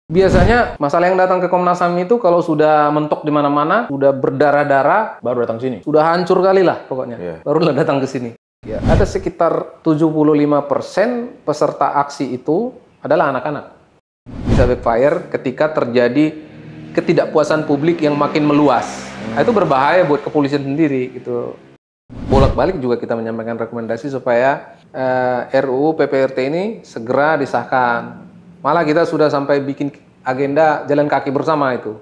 Biasanya masalah yang datang ke Komnas HAM itu kalau sudah mentok di mana-mana, sudah berdarah-darah, baru datang sini. Sudah hancur kali lah pokoknya, barulah datang ke sini. Ya, ada sekitar 75% peserta aksi itu adalah anak-anak. Bisa backfire ketika terjadi ketidakpuasan publik yang makin meluas. Nah, itu berbahaya buat kepolisian sendiri gitu. Bolak-balik juga kita menyampaikan rekomendasi supaya RUU PPRT ini segera disahkan. Malah kita sudah sampai bikin agenda jalan kaki bersama itu.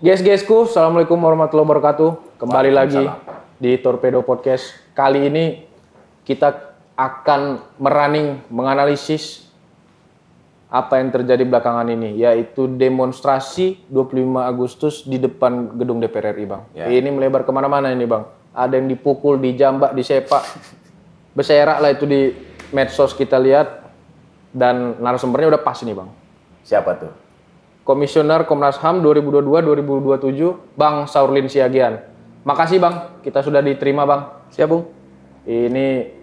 Guys-guysku, Assalamualaikum warahmatullahi wabarakatuh. Kembali lagi di Torpedo Podcast. Kali ini kita akan menganalisis apa yang terjadi belakangan ini, yaitu demonstrasi 25 Agustus di depan gedung DPR RI, Bang. Ya. Ini melebar kemana-mana ini, Bang. Ada yang dipukul, dijambak, disepak, berserak lah itu di medsos kita lihat. Dan narasumbernya udah pas nih, Bang. Siapa tuh? Komisioner Komnas HAM 2022-2027, Bang Saurlin Siagian. Makasih, Bang, kita sudah diterima, Bang. Siap, Bung. Ini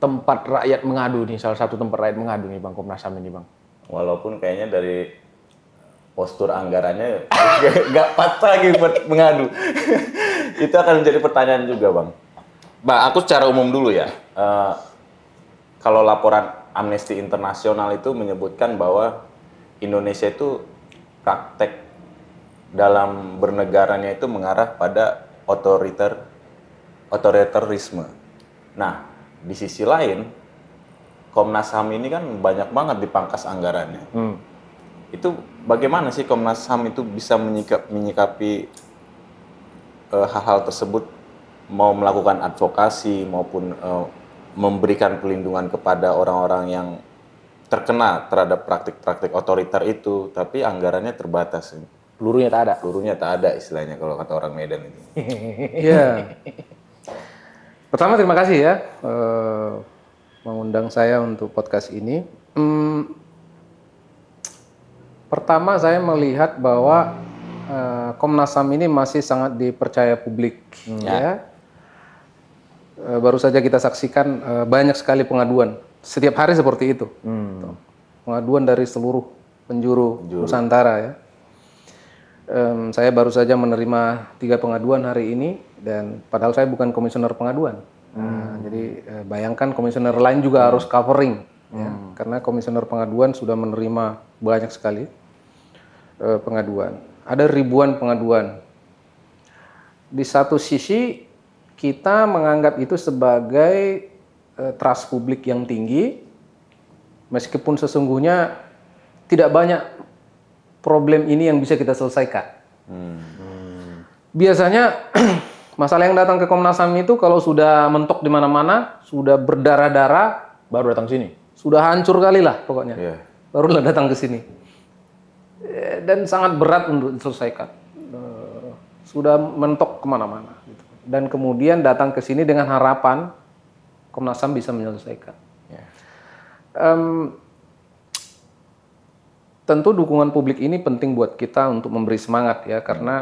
tempat rakyat mengadu nih, salah satu tempat rakyat mengadu nih, Bang, Komnas HAM ini, Bang. Walaupun kayaknya dari postur anggarannya nggak pas lagi buat mengadu. Itu akan menjadi pertanyaan juga, Bang. Bang, aku secara umum dulu ya. Kalau laporan Amnesty Internasional itu menyebutkan bahwa Indonesia itu praktek dalam bernegaranya itu mengarah pada otoriterisme. Nah, di sisi lain, Komnas HAM ini kan banyak banget dipangkas anggarannya. Itu bagaimana sih Komnas HAM itu bisa menyikapi hal-hal tersebut, mau melakukan advokasi maupun memberikan pelindungan kepada orang-orang yang terkena terhadap praktik-praktik otoriter itu, tapi anggarannya terbatas. Pelurunya tak ada. Pelurunya tak ada istilahnya kalau kata orang Medan ini. Iya. Pertama terima kasih ya mengundang saya untuk podcast ini. Pertama saya melihat bahwa Komnas HAM ini masih sangat dipercaya publik. Ya. Baru saja kita saksikan banyak sekali pengaduan. Setiap hari seperti itu. Pengaduan dari seluruh penjuru Nusantara ya. Saya baru saja menerima 3 pengaduan hari ini, dan padahal saya bukan komisioner pengaduan. Jadi bayangkan komisioner lain juga harus covering, ya, karena komisioner pengaduan sudah menerima banyak sekali pengaduan. Ada ribuan pengaduan. Di satu sisi kita menganggap itu sebagai trust publik yang tinggi, meskipun sesungguhnya tidak banyak problem ini yang bisa kita selesaikan. Biasanya masalah yang datang ke Komnas HAM itu kalau sudah mentok di mana-mana, sudah berdarah-darah, baru datang sini. Sudah hancur kali lah pokoknya, barulah datang ke sini. Dan sangat berat untuk diselesaikan. Sudah mentok kemana-mana. Gitu. Dan kemudian datang ke sini dengan harapan Komnas HAM bisa menyelesaikan. Tentu dukungan publik ini penting buat kita untuk memberi semangat ya, karena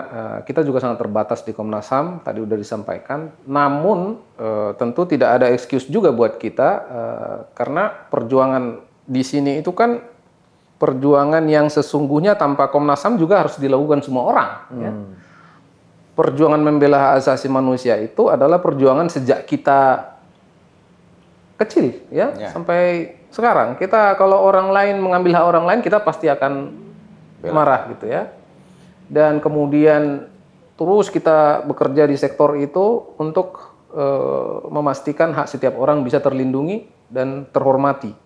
kita juga sangat terbatas di Komnas HAM, tadi udah disampaikan. Namun tentu tidak ada excuse juga buat kita, karena perjuangan di sini itu kan perjuangan yang sesungguhnya tanpa Komnas HAM juga harus dilakukan semua orang. Ya. Perjuangan membela hak asasi manusia itu adalah perjuangan sejak kita kecil ya, sampai sekarang. Kita kalau orang lain mengambil hak orang lain, kita pasti akan marah gitu ya. Dan kemudian terus kita bekerja di sektor itu untuk memastikan hak setiap orang bisa terlindungi dan terhormati.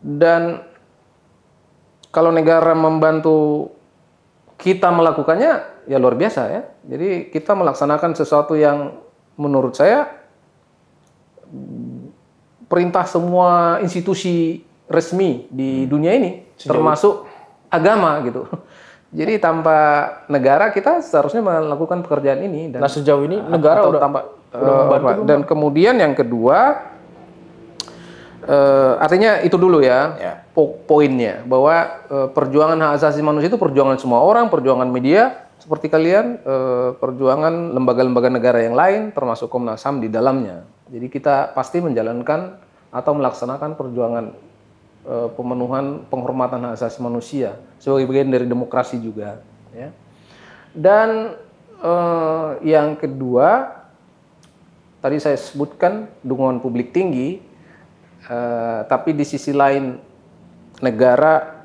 Dan kalau negara membantu kita melakukannya, ya luar biasa ya. Jadi kita melaksanakan sesuatu yang menurut saya perintah semua institusi resmi di dunia ini, termasuk agama gitu. Jadi tanpa negara kita seharusnya melakukan pekerjaan ini. Dan nah sejauh ini negara udah membantu. Dan kemudian yang kedua, artinya itu dulu ya, poinnya bahwa perjuangan hak asasi manusia itu perjuangan semua orang, perjuangan media, seperti kalian, perjuangan lembaga-lembaga negara yang lain, termasuk Komnas HAM di dalamnya. Jadi kita pasti menjalankan atau melaksanakan perjuangan pemenuhan penghormatan hak asasi manusia sebagai bagian dari demokrasi juga. Ya. Dan yang kedua, tadi saya sebutkan dukungan publik tinggi, tapi di sisi lain negara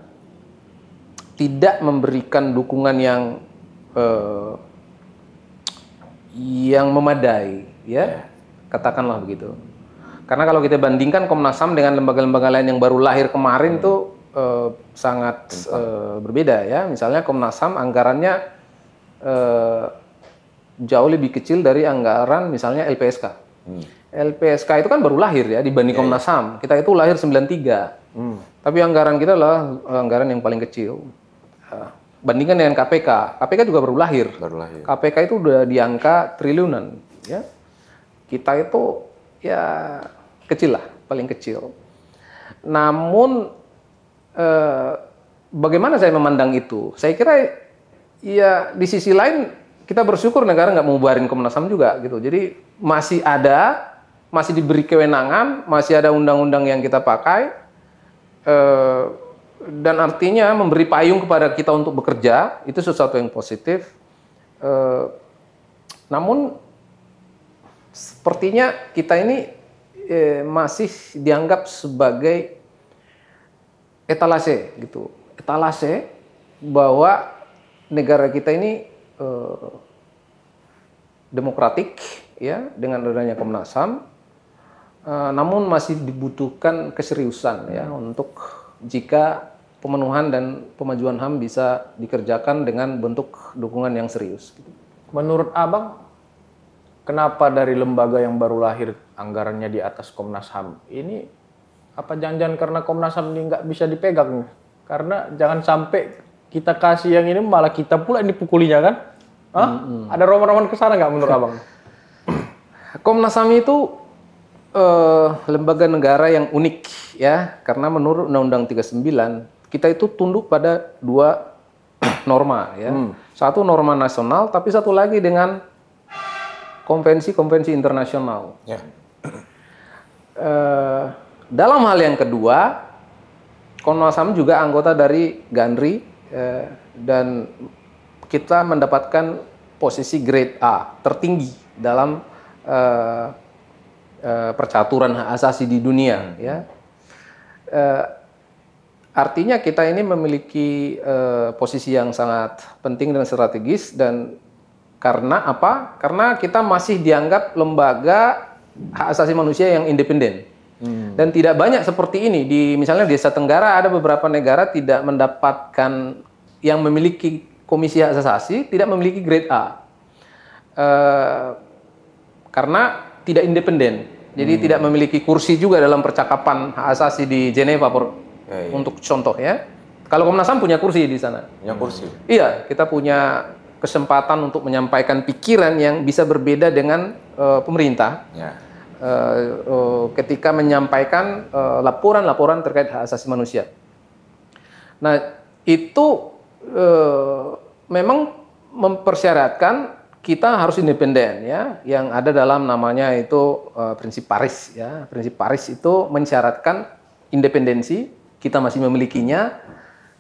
tidak memberikan dukungan yang memadai, ya, katakanlah begitu. Karena kalau kita bandingkan Komnas HAM dengan lembaga-lembaga lain yang baru lahir kemarin tuh sangat berbeda, ya. Misalnya Komnas HAM anggarannya jauh lebih kecil dari anggaran misalnya LPSK. LPSK itu kan baru lahir ya dibanding Komnas HAM. Kita itu lahir 93. Tapi anggaran kita adalah anggaran yang paling kecil. Bandingkan dengan KPK. KPK juga baru lahir. KPK itu udah di angka triliunan, ya. Kita itu ya kecil lah, paling kecil. Namun bagaimana saya memandang itu? Saya kira ya di sisi lain kita bersyukur negara nggak mau bubarin Komnas HAM juga gitu. Jadi masih ada, masih diberi kewenangan, masih ada undang-undang yang kita pakai, dan artinya memberi payung kepada kita untuk bekerja, itu sesuatu yang positif. Namun sepertinya kita ini masih dianggap sebagai etalase gitu, etalase bahwa negara kita ini demokratik, ya, dengan adanya Komnas HAM, namun masih dibutuhkan keseriusan, ya, untuk jika pemenuhan dan pemajuan HAM bisa dikerjakan dengan bentuk dukungan yang serius. Menurut Abang, kenapa dari lembaga yang baru lahir anggarannya di atas Komnas HAM? Ini apa jangan-jangan karena Komnas HAM ini nggak bisa dipegang? Karena jangan sampai kita kasih yang ini malah kita pula yang dipukulinya, kan? Ada roman-roman kesana nggak menurut Abang? Komnas HAM itu lembaga negara yang unik, ya, karena menurut Undang-Undang 39 kita itu tunduk pada dua norma, ya. Satu norma nasional, tapi satu lagi dengan konvensi-konvensi internasional. Ya. Dalam hal yang kedua, Komnas HAM juga anggota dari GANRI, dan kita mendapatkan posisi grade A tertinggi dalam percaturan hak asasi di dunia, ya. Artinya kita ini memiliki posisi yang sangat penting dan strategis, dan karena apa? Karena kita masih dianggap lembaga hak asasi manusia yang independen. Dan tidak banyak seperti ini misalnya di Asia Tenggara ada beberapa negara tidak mendapatkan yang memiliki komisi hak asasi, tidak memiliki grade A. Karena tidak independen, jadi tidak memiliki kursi juga dalam percakapan hak asasi di Jeneva untuk contoh, ya. Kalau Komnas HAM punya kursi di sana. Punya kursi. Iya, kita punya kesempatan untuk menyampaikan pikiran yang bisa berbeda dengan pemerintah. Ya. Ketika menyampaikan laporan-laporan terkait hak asasi manusia. Nah, itu memang mempersyaratkan kita harus independen, ya, yang ada dalam namanya itu prinsip Paris, ya. Prinsip Paris itu mensyaratkan independensi, kita masih memilikinya,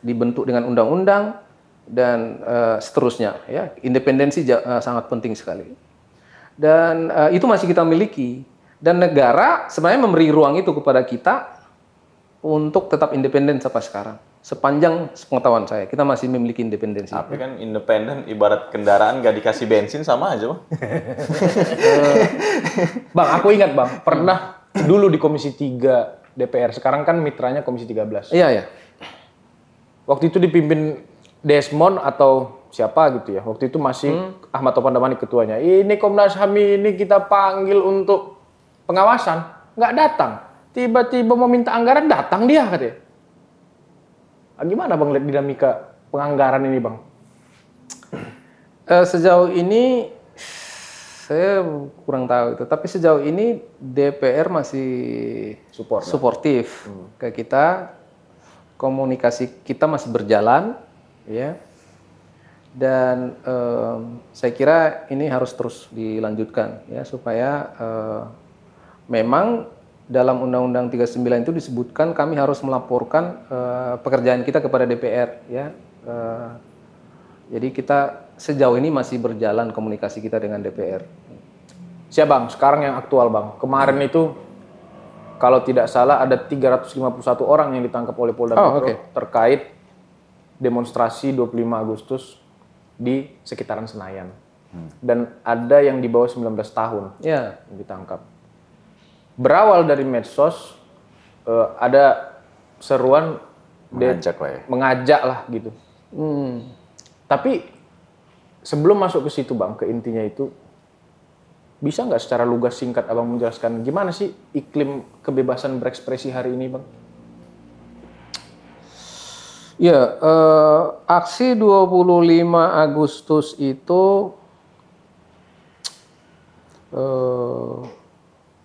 dibentuk dengan undang-undang dan seterusnya, ya. Independensi sangat penting sekali, dan itu masih kita miliki, dan negara sebenarnya memberi ruang itu kepada kita untuk tetap independen sampai sekarang. Sepanjang pengetahuan saya, kita masih memiliki independensi. Tapi kan independen ibarat kendaraan gak dikasih bensin sama aja, Bang. Bang, aku ingat, Bang, pernah dulu di Komisi 3 DPR, sekarang kan mitranya Komisi 13. Iya, ya. Waktu itu dipimpin Desmond atau siapa gitu ya. Waktu itu masih Ahmad Taufan Damanik ketuanya. Ini Komnas HAM ini kita panggil untuk pengawasan, nggak datang. Tiba-tiba mau minta anggaran, datang dia katanya. Gimana Bang lihat dinamika penganggaran ini, Bang? Sejauh ini saya kurang tahu itu, tapi sejauh ini DPR masih suportif ke kita, komunikasi kita masih berjalan, ya. Dan saya kira ini harus terus dilanjutkan ya supaya memang dalam Undang-Undang 39 itu disebutkan kami harus melaporkan pekerjaan kita kepada DPR ya. Jadi kita sejauh ini masih berjalan komunikasi kita dengan DPR. Siap Bang, sekarang yang aktual Bang. Kemarin itu kalau tidak salah ada 351 orang yang ditangkap oleh Polda Metro terkait demonstrasi 25 Agustus di sekitaran Senayan. Dan ada yang di bawah 19 tahun yang ditangkap. Berawal dari medsos, ada seruan mengajak lah gitu. Tapi sebelum masuk ke situ Bang, ke intinya itu, bisa nggak secara lugas singkat Abang menjelaskan gimana sih iklim kebebasan berekspresi hari ini Bang? Ya, aksi 25 Agustus itu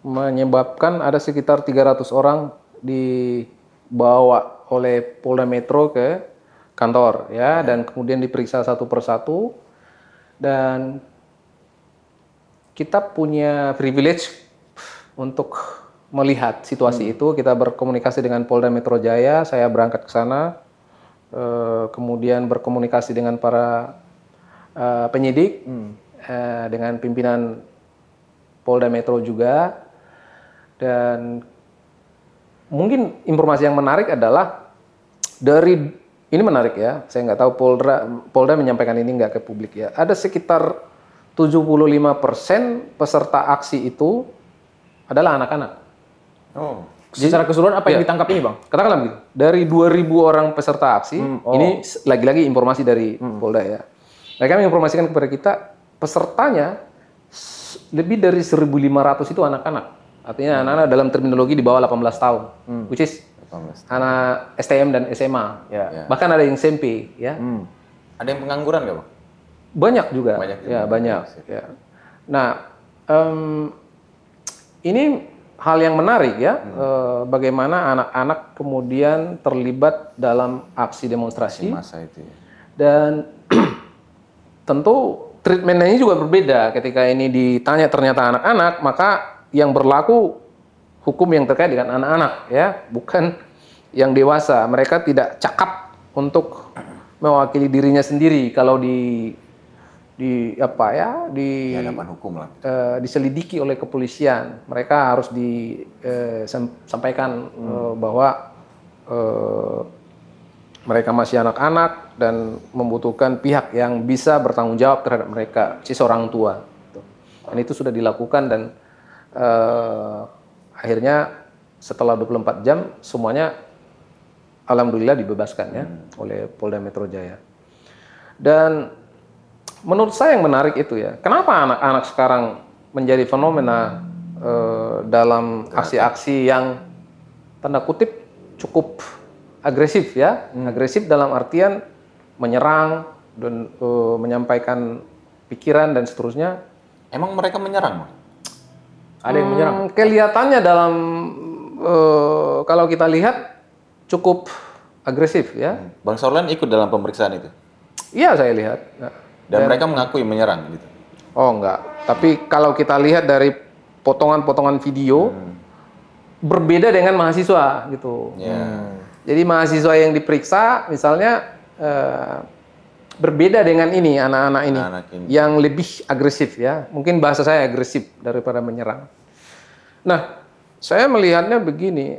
menyebabkan ada sekitar 300 orang dibawa oleh Polda Metro ke kantor ya, dan kemudian diperiksa satu persatu, dan kita punya privilege untuk melihat situasi itu. Kita berkomunikasi dengan Polda Metro Jaya, saya berangkat ke sana, kemudian berkomunikasi dengan para penyidik, dengan pimpinan Polda Metro juga. Dan mungkin informasi yang menarik adalah ini menarik ya, saya nggak tahu Polda menyampaikan ini nggak ke publik ya. Ada sekitar 75% peserta aksi itu adalah anak-anak. Oh. Secara keseluruhan apa yang ditangkap ini Bang? Katakanlah begitu. Dari 2.000 orang peserta aksi, ini lagi-lagi informasi dari Polda ya. Mereka menginformasikan kepada kita pesertanya lebih dari 1.500 itu anak-anak. Artinya anak-anak dalam terminologi di bawah 18 tahun, which is anak STM dan SMA, bahkan ada yang SMP, ya. Ada yang pengangguran nggak Bang? Banyak juga, banyak. Ya. Nah, ini hal yang menarik ya, bagaimana anak-anak kemudian terlibat dalam aksi demonstrasi. Masa itu. Ya. Dan tentu treatmentnya ini juga berbeda. Ketika ini ditanya ternyata anak-anak, maka yang berlaku hukum yang terkait dengan anak-anak ya, bukan yang dewasa. Mereka tidak cakap untuk mewakili dirinya sendiri kalau hadapan hukum lah. Diselidiki oleh kepolisian. Mereka harus disampaikan bahwa mereka masih anak-anak dan membutuhkan pihak yang bisa bertanggung jawab terhadap mereka, si seorang tua. Dan itu sudah dilakukan, dan akhirnya setelah 24 jam semuanya alhamdulillah dibebaskan ya oleh Polda Metro Jaya. Dan menurut saya yang menarik itu ya, kenapa anak-anak sekarang menjadi fenomena dalam aksi-aksi yang tanda kutip cukup agresif ya, agresif dalam artian menyerang dan menyampaikan pikiran dan seterusnya. Emang mereka menyerang? Ada yang menyerang? Kelihatannya dalam kalau kita lihat cukup agresif ya. Bang Sorlan ikut dalam pemeriksaan itu? Iya, saya lihat. Dan mereka mengakui menyerang gitu? Oh enggak, tapi kalau kita lihat dari potongan-potongan video berbeda dengan mahasiswa gitu. Jadi mahasiswa yang diperiksa misalnya berbeda dengan ini anak-anak ini yang lebih agresif ya. Mungkin bahasa saya agresif daripada menyerang. Nah, saya melihatnya begini,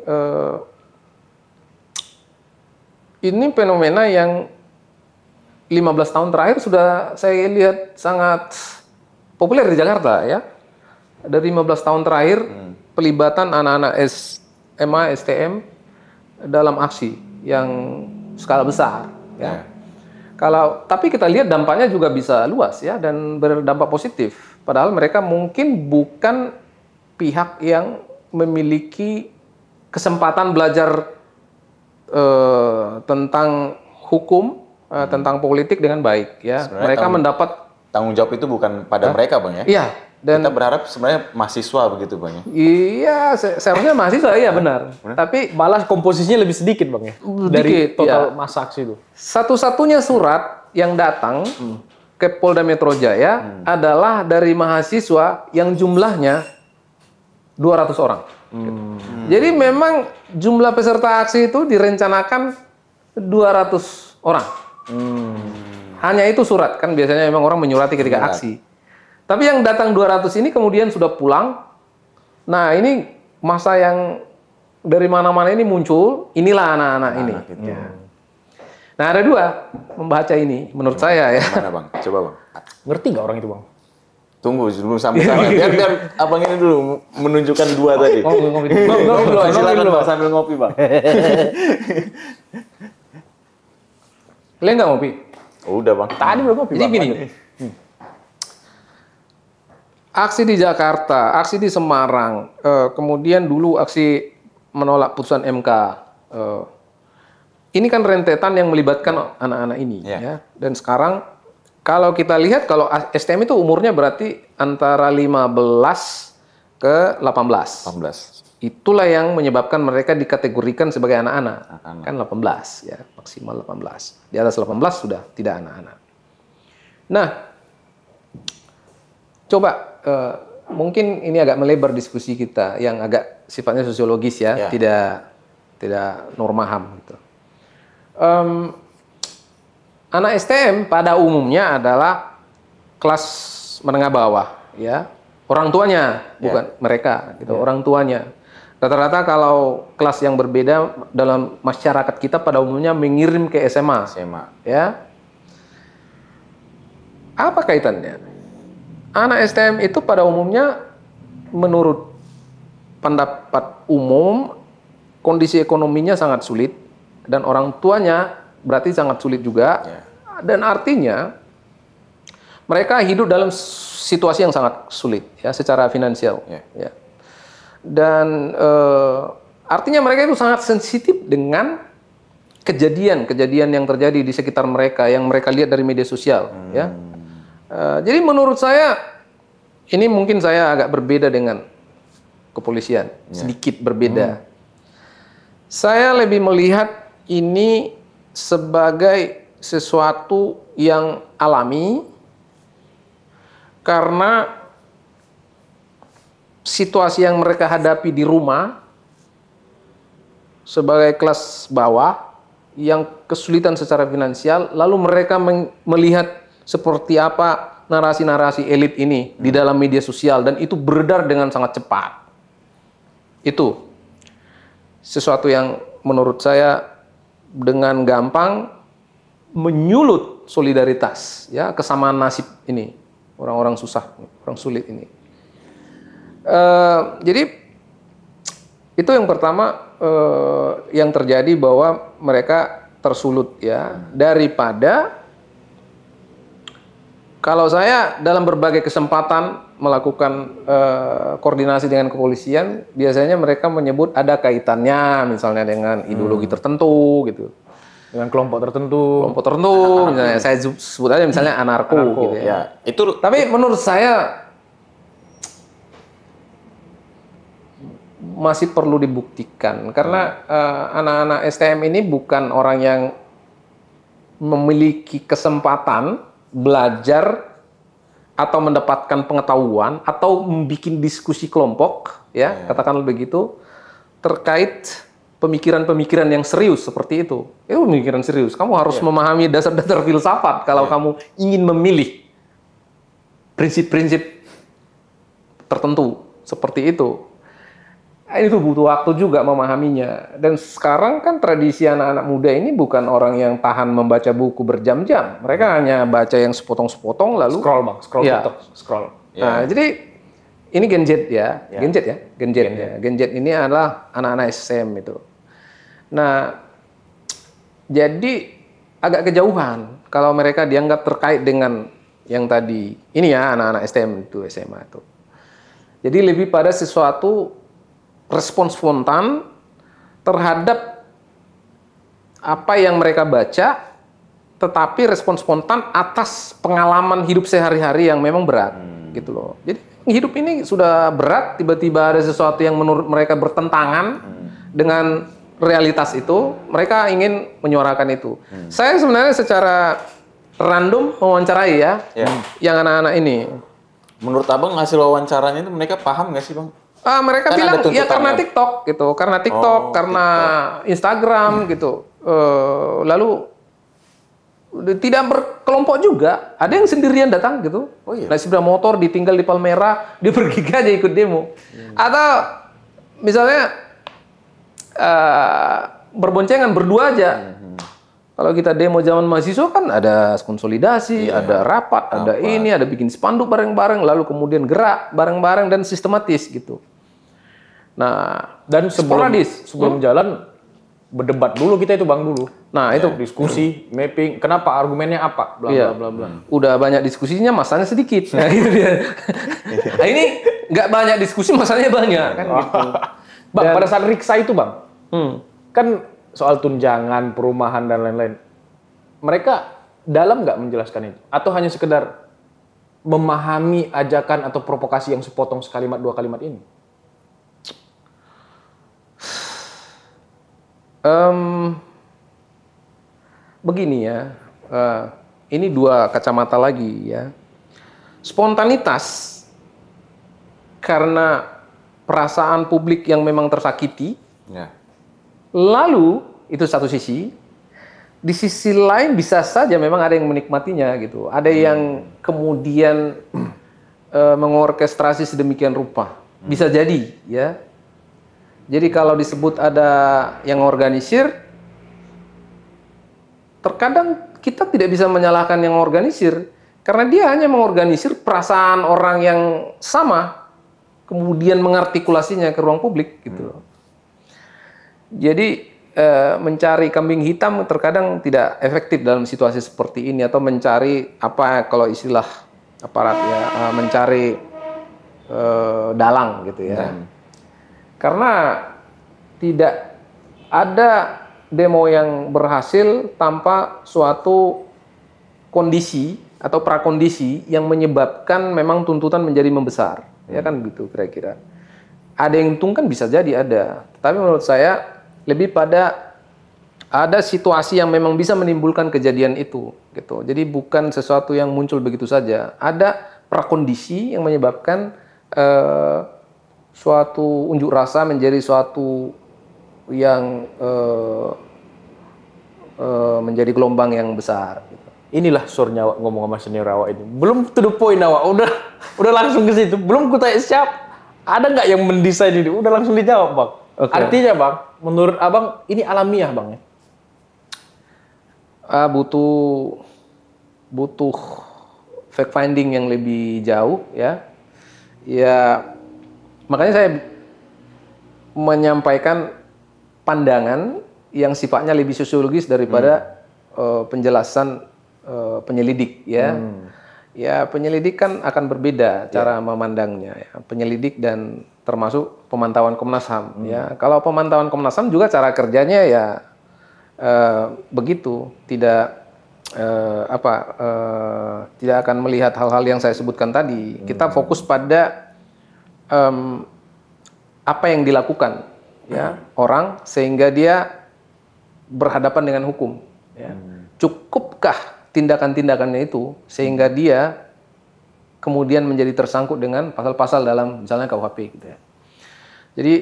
ini fenomena yang 15 tahun terakhir sudah saya lihat sangat populer di Jakarta ya. Dari 15 tahun terakhir pelibatan anak-anak SMA, STM dalam aksi yang skala besar ya. Tapi kita lihat dampaknya juga bisa luas ya, dan berdampak positif. Padahal mereka mungkin bukan pihak yang memiliki kesempatan belajar tentang hukum, tentang politik dengan baik ya. Sebenarnya mereka mendapat tanggung jawab itu bukan pada mereka Bang ya. Iya. Dan kita berharap sebenarnya mahasiswa begitu Bang ya. Iya, seharusnya mahasiswa iya benar. Tapi malah komposisinya lebih sedikit Bang ya. Dari total masa aksi itu. Satu-satunya surat yang datang ke Polda Metro Jaya adalah dari mahasiswa yang jumlahnya 200 orang. Jadi memang jumlah peserta aksi itu direncanakan 200 orang. Hanya itu surat, kan biasanya memang orang menyurati ketika aksi. Tapi yang datang 200 ini kemudian sudah pulang. Nah, ini masa yang dari mana-mana ini muncul, inilah anak-anak ini. Nah, ada dua membaca ini menurut saya ya. Mana Bang? Coba Bang. Ngerti nggak orang itu, Bang? Tunggu sebelum sampai sana. Biar abang ini dulu menunjukkan dua tadi. Ngopi. Silakan Bang sambil ngopi Bang. Kalian nggak ngopi? Udah Bang. Tadi belum ngopi. Jadi gini. Aksi di Jakarta, aksi di Semarang, kemudian dulu aksi menolak putusan MK. Ini kan rentetan yang melibatkan anak-anak ini. Ya. Dan sekarang kalau kita lihat, kalau STM itu umurnya berarti antara 15 ke 18. Itulah yang menyebabkan mereka dikategorikan sebagai anak-anak. Kan 18, ya, maksimal 18. Di atas 18 sudah tidak anak-anak. Nah, coba mungkin ini agak melebar diskusi kita yang agak sifatnya sosiologis ya, tidak normaham gitu. Anak STM pada umumnya adalah kelas menengah bawah, ya. Orang tuanya, bukan mereka, gitu. Orang tuanya. Rata-rata kalau kelas yang berbeda dalam masyarakat kita pada umumnya mengirim ke SMA. Ya. Apa kaitannya? Anak STM itu pada umumnya menurut pendapat umum kondisi ekonominya sangat sulit dan orang tuanya berarti sangat sulit juga. Dan artinya mereka hidup dalam situasi yang sangat sulit ya secara finansial. Ya. Dan artinya mereka itu sangat sensitif dengan kejadian-kejadian yang terjadi di sekitar mereka yang mereka lihat dari media sosial. Ya. Jadi menurut saya ini mungkin saya agak berbeda dengan kepolisian, sedikit berbeda. Saya lebih melihat ini sebagai sesuatu yang alami karena situasi yang mereka hadapi di rumah sebagai kelas bawah yang kesulitan secara finansial, lalu mereka melihat seperti apa narasi-narasi elit ini di dalam media sosial dan itu beredar dengan sangat cepat. Itu sesuatu yang menurut saya dengan gampang menyulut solidaritas, ya, kesamaan nasib ini orang-orang susah, orang sulit ini. Jadi itu yang pertama yang terjadi bahwa mereka tersulut ya daripada kalau saya dalam berbagai kesempatan melakukan koordinasi dengan kepolisian, biasanya mereka menyebut ada kaitannya misalnya dengan ideologi tertentu gitu. Dengan kelompok tertentu. Kelompok tertentu, misalnya saya sebut aja misalnya anarko gitu ya. Itu tapi menurut saya masih perlu dibuktikan karena anak-anak STM ini bukan orang yang memiliki kesempatan belajar atau mendapatkan pengetahuan atau membuat diskusi kelompok ya katakanlah begitu terkait pemikiran-pemikiran yang serius seperti itu. Itu pemikiran serius. Kamu harus memahami dasar-dasar filsafat kalau kamu ingin memilih prinsip-prinsip tertentu seperti itu. Itu butuh waktu juga memahaminya. Dan sekarang kan tradisi anak-anak muda ini bukan orang yang tahan membaca buku berjam-jam. Mereka hanya baca yang sepotong-sepotong lalu scroll. Nah, jadi ini Gen Z ya. Gen Z ini adalah anak-anak STM itu. Nah, jadi agak kejauhan kalau mereka dianggap terkait dengan yang tadi. Ini ya anak-anak STM itu, SMA itu. Jadi lebih pada sesuatu respon spontan terhadap apa yang mereka baca, tetapi respon spontan atas pengalaman hidup sehari-hari yang memang berat, gitu loh. Jadi hidup ini sudah berat, tiba-tiba ada sesuatu yang menurut mereka bertentangan dengan realitas itu, mereka ingin menyuarakan itu. Saya sebenarnya secara random mewawancarai ya, yang anak-anak ini. Menurut abang hasil wawancaranya itu mereka paham nggak sih bang? Mereka Kan bilang ada ya karena tuntutannya. TikTok gitu, karena TikTok, karena Instagram gitu. Lalu tidak berkelompok juga. Ada yang sendirian datang gitu. Oh iya. Naik sepeda motor, ditinggal di Palmera, dia pergi aja ikut demo. Atau misalnya berboncengan berdua aja. Kalau kita demo zaman mahasiswa kan ada konsolidasi, ada rapat, ada ini, ada bikin spanduk bareng-bareng, lalu kemudian gerak bareng-bareng dan sistematis gitu. Nah, Dan sebelum jalan berdebat dulu kita itu bang dulu. Nah itu Diskusi, mapping, kenapa argumennya apa, bla bla bla bla. Udah banyak diskusinya, masanya sedikit. Nah itu dia. Nah, ini nggak banyak diskusi, masanya banyak kan gitu. Bang, pada saat riksa itu bang, kan soal tunjangan, perumahan dan lain-lain. Mereka dalam nggak menjelaskan itu? Atau hanya sekedar memahami ajakan atau provokasi yang sepotong sekalimat dua kalimat ini? Begini ya, ini dua kacamata lagi ya. Spontanitas karena perasaan publik yang memang tersakiti. Ya. Lalu itu satu sisi, di sisi lain bisa saja memang ada yang menikmatinya gitu, ada yang kemudian mengorkestrasi sedemikian rupa, bisa jadi ya. Jadi kalau disebut ada yang organisir, terkadang kita tidak bisa menyalahkan yang organisir karena dia hanya mengorganisir perasaan orang yang sama, kemudian mengartikulasinya ke ruang publik gitu. Jadi mencari kambing hitam terkadang tidak efektif dalam situasi seperti ini, atau mencari apa kalau istilah aparat ya, mencari dalang gitu ya. Karena tidak ada demo yang berhasil tanpa suatu kondisi atau prakondisi yang menyebabkan memang tuntutan menjadi membesar, ya kan gitu kira-kira. Ada yang untung kan bisa jadi ada, tapi menurut saya lebih pada ada situasi yang memang bisa menimbulkan kejadian itu, gitu. Jadi bukan sesuatu yang muncul begitu saja. Ada prakondisi yang menyebabkan suatu unjuk rasa menjadi suatu yang menjadi gelombang yang besar. Gitu. Inilah sur nyawa ngomong sama senior awak ini. Belum to the point awak, udah langsung ke situ. Belum ku tanya siap. Ada nggak yang mendesain ini? Udah langsung dijawab bang. Okay. Artinya bang, menurut abang ini alamiah bang ya? Butuh fact finding yang lebih jauh ya. Ya makanya saya menyampaikan pandangan yang sifatnya lebih sosiologis daripada penjelasan penyelidik ya. Ya penyelidik kan akan berbeda cara memandangnya ya. Penyelidik dan termasuk pemantauan Komnas HAM ya. Kalau pemantauan Komnas HAM juga cara kerjanya ya begitu, tidak tidak akan melihat hal-hal yang saya sebutkan tadi. Kita fokus pada apa yang dilakukan ya orang sehingga dia berhadapan dengan hukum ya. Cukupkah tindakan-tindakannya itu sehingga dia kemudian menjadi tersangkut dengan pasal-pasal dalam misalnya KUHP gitu ya. Jadi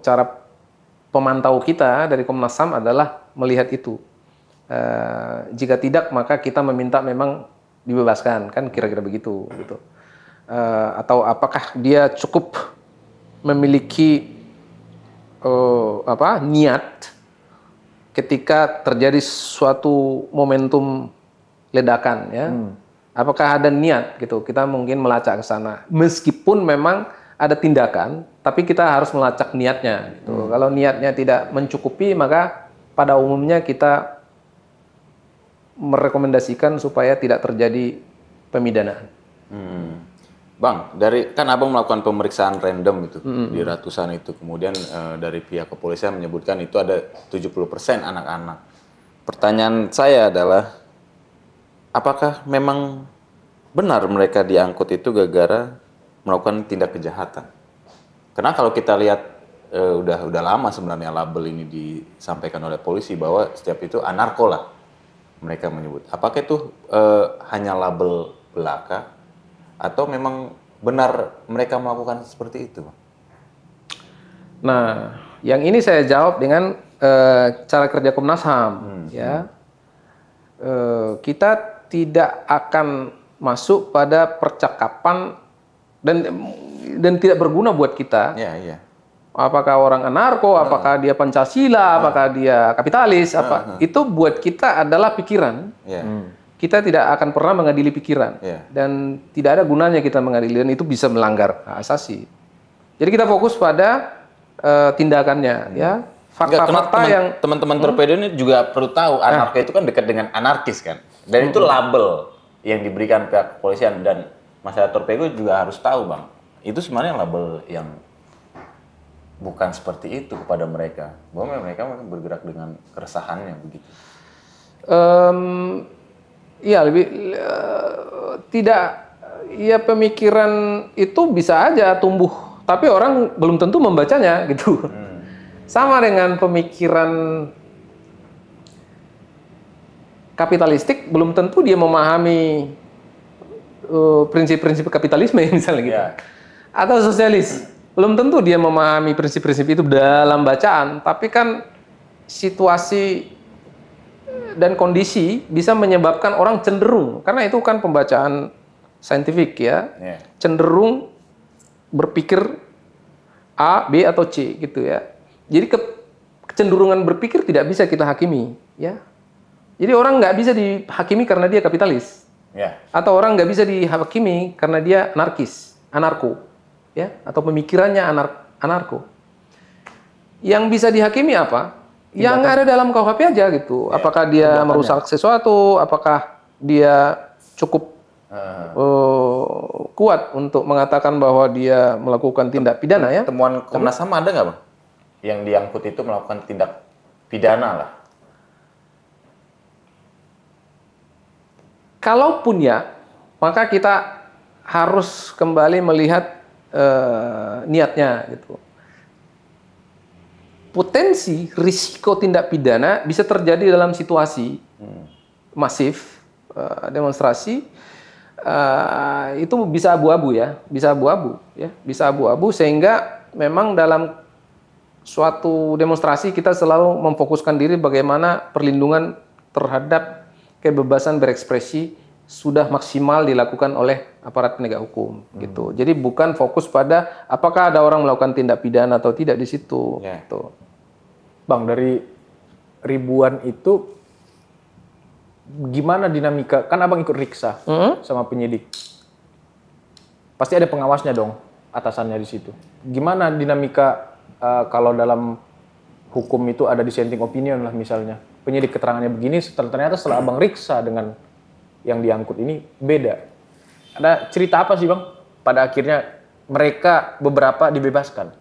cara pemantau kita dari Komnas HAM adalah melihat itu. Jika tidak maka kita meminta memang dibebaskan, kan kira-kira begitu gitu. Atau apakah dia cukup memiliki niat ketika terjadi suatu momentum ledakan ya. Apakah ada niat gitu, kita mungkin melacak ke sana. Meskipun memang ada tindakan, tapi kita harus melacak niatnya gitu. Kalau niatnya tidak mencukupi, maka pada umumnya kita merekomendasikan supaya tidak terjadi pemidanaan. Bang, kan abang melakukan pemeriksaan random itu di ratusan itu, kemudian dari pihak kepolisian menyebutkan itu ada 70% anak-anak. Pertanyaan saya adalah, apakah memang benar mereka diangkut itu gara-gara melakukan tindak kejahatan? Karena kalau kita lihat udah lama sebenarnya label ini disampaikan oleh polisi bahwa setiap itu anarko lah. mereka menyebut. Apakah itu hanya label belaka atau memang benar mereka melakukan seperti itu, Bang? Nah, yang ini saya jawab dengan cara kerja Komnas HAM, ya. Kita tidak akan masuk pada percakapan dan tidak berguna buat kita. Ya, iya. Apakah orang anarko, apakah dia Pancasila, apakah dia kapitalis, itu buat kita adalah pikiran. Ya. Kita tidak akan pernah mengadili pikiran, dan tidak ada gunanya kita mengadili, dan itu bisa melanggar hak asasi. Jadi kita fokus pada tindakannya, ya. Fakta-fakta yang teman-teman torpedo ini juga perlu tahu, anarko itu kan dekat dengan anarkis kan, dan itu label yang diberikan pihak kepolisian, dan masyarakat torpedo juga harus tahu, Bang, itu sebenarnya label yang bukan seperti itu kepada mereka, bahwa mereka bergerak dengan keresahannya begitu. Iya, lebih tidak, ya, pemikiran itu bisa aja tumbuh, tapi orang belum tentu membacanya gitu. Sama dengan pemikiran kapitalistik, belum tentu dia memahami prinsip-prinsip kapitalisme misalnya gitu. Atau sosialis, belum tentu dia memahami prinsip-prinsip itu dalam bacaan, tapi kan situasi dan kondisi bisa menyebabkan orang cenderung, karena itu kan pembacaan saintifik, ya, cenderung berpikir A, B atau C gitu, ya. Jadi kecenderungan berpikir tidak bisa kita hakimi, ya. Jadi orang nggak bisa dihakimi karena dia kapitalis, atau orang nggak bisa dihakimi karena dia anarko, ya, atau pemikirannya anarko. Yang bisa dihakimi apa? Yang ada dalam KUHP aja gitu. Apakah dia merusak sesuatu? Apakah dia cukup kuat untuk mengatakan bahwa dia melakukan tindak pidana, ya? Temuan Komnas HAM ada nggak, Bang? Yang diangkut itu melakukan tindak pidana lah. Kalaupun ya, maka kita harus kembali melihat niatnya gitu. Potensi risiko tindak pidana bisa terjadi dalam situasi masif, demonstrasi, itu bisa abu-abu, ya, bisa abu-abu, sehingga memang dalam suatu demonstrasi kita selalu memfokuskan diri bagaimana perlindungan terhadap kebebasan berekspresi sudah maksimal dilakukan oleh aparat penegak hukum, gitu. Jadi bukan fokus pada apakah ada orang melakukan tindak pidana atau tidak di situ. Gitu. Bang, dari ribuan itu gimana dinamika? Kan Abang ikut riksa sama penyidik. Pasti ada pengawasnya dong, atasannya di situ. Gimana dinamika kalau dalam hukum itu ada dissenting opinion lah misalnya. Penyidik keterangannya begini, ternyata setelah Abang riksa dengan yang diangkut ini beda. Ada cerita apa sih, Bang? Pada akhirnya mereka beberapa dibebaskan.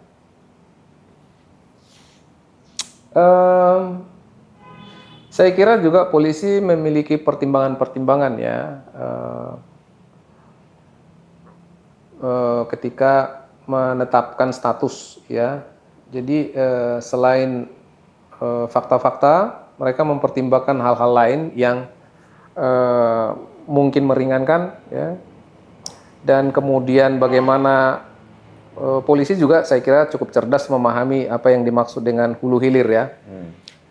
Saya kira juga polisi memiliki pertimbangan-pertimbangan, ya, ketika menetapkan status, ya. Jadi selain fakta-fakta, mereka mempertimbangkan hal-hal lain yang mungkin meringankan, ya. Dan kemudian bagaimana polisi juga saya kira cukup cerdas memahami apa yang dimaksud dengan hulu hilir, ya.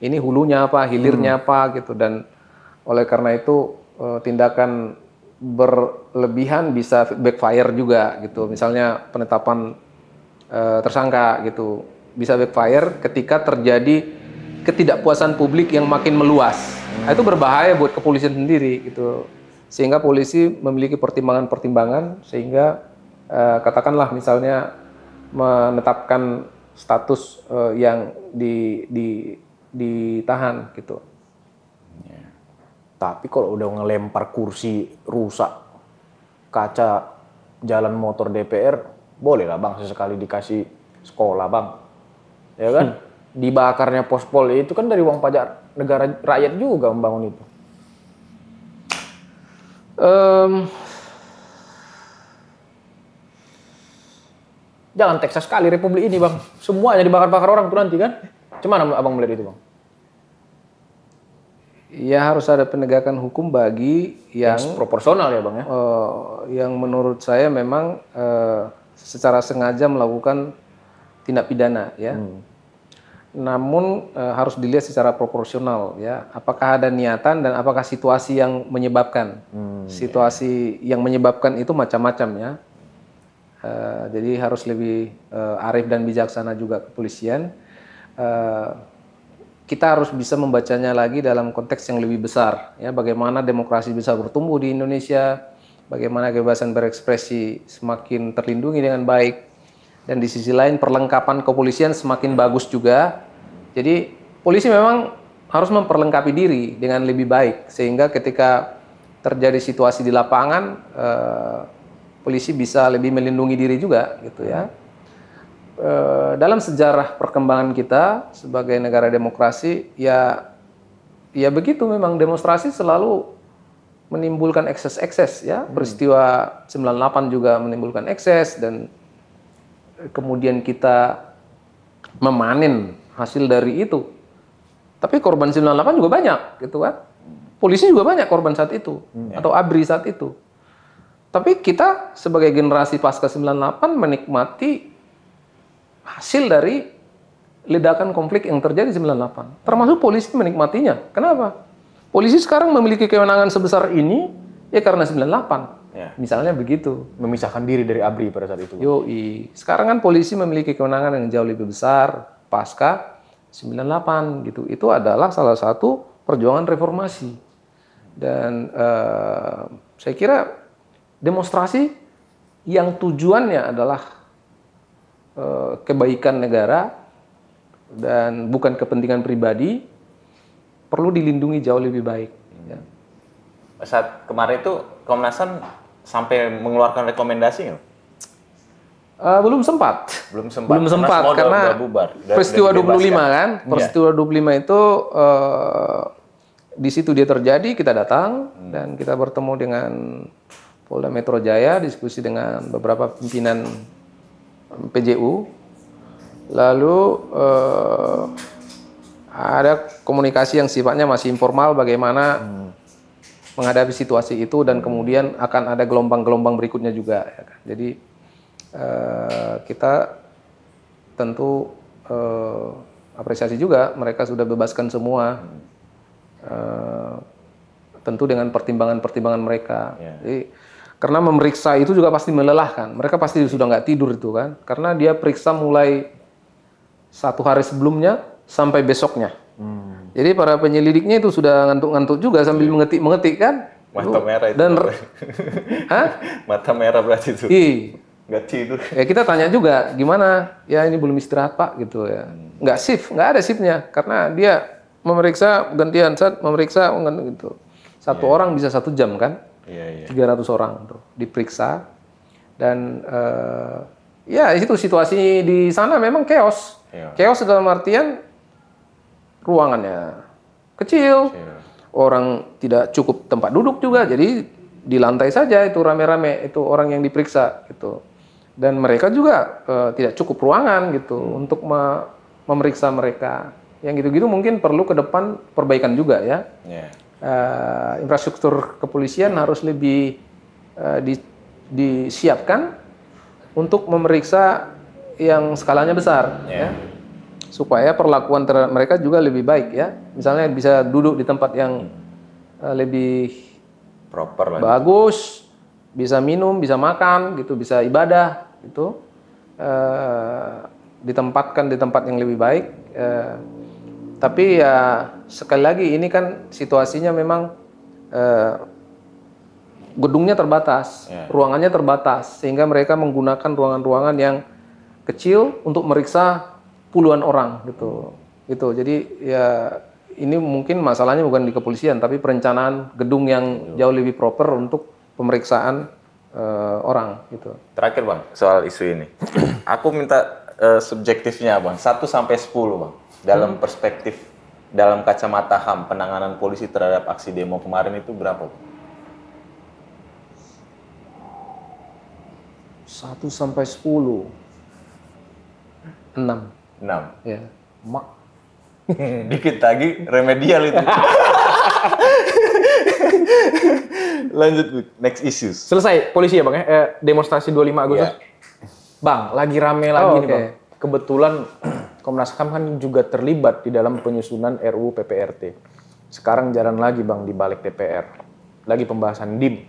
Ini hulunya apa, hilirnya apa gitu, dan oleh karena itu tindakan berlebihan bisa backfire juga gitu. Misalnya penetapan tersangka gitu bisa backfire ketika terjadi ketidakpuasan publik yang makin meluas. Nah, itu berbahaya buat kepolisian sendiri gitu. Sehingga polisi memiliki pertimbangan-pertimbangan sehingga katakanlah misalnya menetapkan status yang ditahan gitu. Tapi kalau udah ngelempar kursi rusak kaca jalan motor DPR, boleh lah, Bang, sesekali dikasih sekolah, Bang. Ya kan? Dibakarnya Pospol itu kan dari uang pajak negara rakyat juga membangun itu. Jangan Texas sekali Republik ini, Bang. Semuanya dibakar-bakar orang tuh nanti kan. Gimana Abang melihat itu, Bang? Ya harus ada penegakan hukum bagi yang proporsional ya Bang ya. yang menurut saya memang secara sengaja melakukan tindak pidana ya. Namun harus dilihat secara proporsional ya. Apakah ada niatan dan apakah situasi yang menyebabkan. Situasi yang menyebabkan itu macam-macam ya. Jadi harus lebih arif dan bijaksana juga kepolisian. Kita harus bisa membacanya lagi dalam konteks yang lebih besar ya, bagaimana demokrasi bisa bertumbuh di Indonesia, bagaimana kebebasan berekspresi semakin terlindungi dengan baik, dan di sisi lain perlengkapan kepolisian semakin bagus juga. Jadi polisi memang harus memperlengkapi diri dengan lebih baik sehingga ketika terjadi situasi di lapangan polisi bisa lebih melindungi diri juga gitu ya. Dalam sejarah perkembangan kita sebagai negara demokrasi ya begitu, memang demonstrasi selalu menimbulkan ekses-ekses ya. Peristiwa 98 juga menimbulkan ekses dan kemudian kita memanen hasil dari itu. Tapi korban 98 juga banyak gitu kan. Polisi juga banyak korban saat itu atau ABRI saat itu. Tapi kita sebagai generasi pasca 98 menikmati hasil dari ledakan konflik yang terjadi 98. Termasuk polisi menikmatinya. Kenapa? Polisi sekarang memiliki kewenangan sebesar ini ya karena 98. Ya. Misalnya begitu. Memisahkan diri dari ABRI pada saat itu. Yoi. Sekarang kan polisi memiliki kewenangan yang jauh lebih besar pasca 98 gitu. Itu adalah salah satu perjuangan reformasi. Dan saya kira demonstrasi yang tujuannya adalah kebaikan negara dan bukan kepentingan pribadi perlu dilindungi jauh lebih baik. Ya. Saat kemarin itu Komnas HAM sampai mengeluarkan rekomendasi nggak? Belum sempat. Belum sempat karena bubar. Peristiwa 25 kan. Peristiwa 25 itu di situ dia terjadi, kita datang dan kita bertemu dengan Polda Metro Jaya, diskusi dengan beberapa pimpinan PJU, lalu ada komunikasi yang sifatnya masih informal bagaimana menghadapi situasi itu dan kemudian akan ada gelombang-gelombang berikutnya juga. Ya kan? Jadi kita tentu apresiasi juga mereka sudah bebaskan semua, tentu dengan pertimbangan-pertimbangan mereka. Jadi, karena memeriksa itu juga pasti melelahkan. Mereka pasti sudah nggak tidur itu kan. Karena dia periksa mulai 1 hari sebelumnya sampai besoknya. Jadi para penyelidiknya itu sudah ngantuk-ngantuk juga sambil mengetik kan. Mata merah itu. Dan mata merah berarti itu. Nggak tidur. Ya kita tanya juga gimana? Ya ini belum istirahat Pak gitu ya. Nggak shift, nggak ada shiftnya. Karena dia memeriksa gantian saat memeriksa gitu. Satu orang bisa 1 jam kan. 300 orang tuh diperiksa dan ya itu situasi di sana memang chaos. Chaos dalam artian ruangannya kecil, orang tidak cukup tempat duduk juga, jadi di lantai saja itu rame-rame itu orang yang diperiksa gitu. Dan mereka juga tidak cukup ruangan gitu untuk memeriksa mereka. Yang gitu-gitu mungkin perlu ke depan perbaikan juga ya. Infrastruktur kepolisian harus lebih disiapkan untuk memeriksa yang skalanya besar, ya, supaya perlakuan terhadap mereka juga lebih baik ya. Misalnya bisa duduk di tempat yang lebih proper bagus, bisa minum, bisa makan, gitu, bisa ibadah, gitu, ditempatkan di tempat yang lebih baik. Tapi ya sekali lagi ini kan situasinya memang gedungnya terbatas, ruangannya terbatas, sehingga mereka menggunakan ruangan-ruangan yang kecil untuk meriksa puluhan orang gitu. Jadi ya ini mungkin masalahnya bukan di kepolisian, tapi perencanaan gedung yang jauh lebih proper untuk pemeriksaan orang gitu. Terakhir Bang, soal isu ini. Aku minta subjektifnya Bang, 1 sampai 10 Bang. Dalam perspektif, dalam kacamata HAM, penanganan polisi terhadap aksi demo kemarin itu berapa? 1 sampai 10. 6. 6? Ya. Dikit lagi remedial itu. Lanjut, next issues. Selesai polisi ya Bang ya? Demonstrasi 25 Agustus. Iya. Bang, lagi rame lagi nih oke. Bang. Kebetulan Komnas HAM kan juga terlibat di dalam penyusunan RUU PPRT. Sekarang jalan lagi Bang di balik DPR. Lagi pembahasan DIM.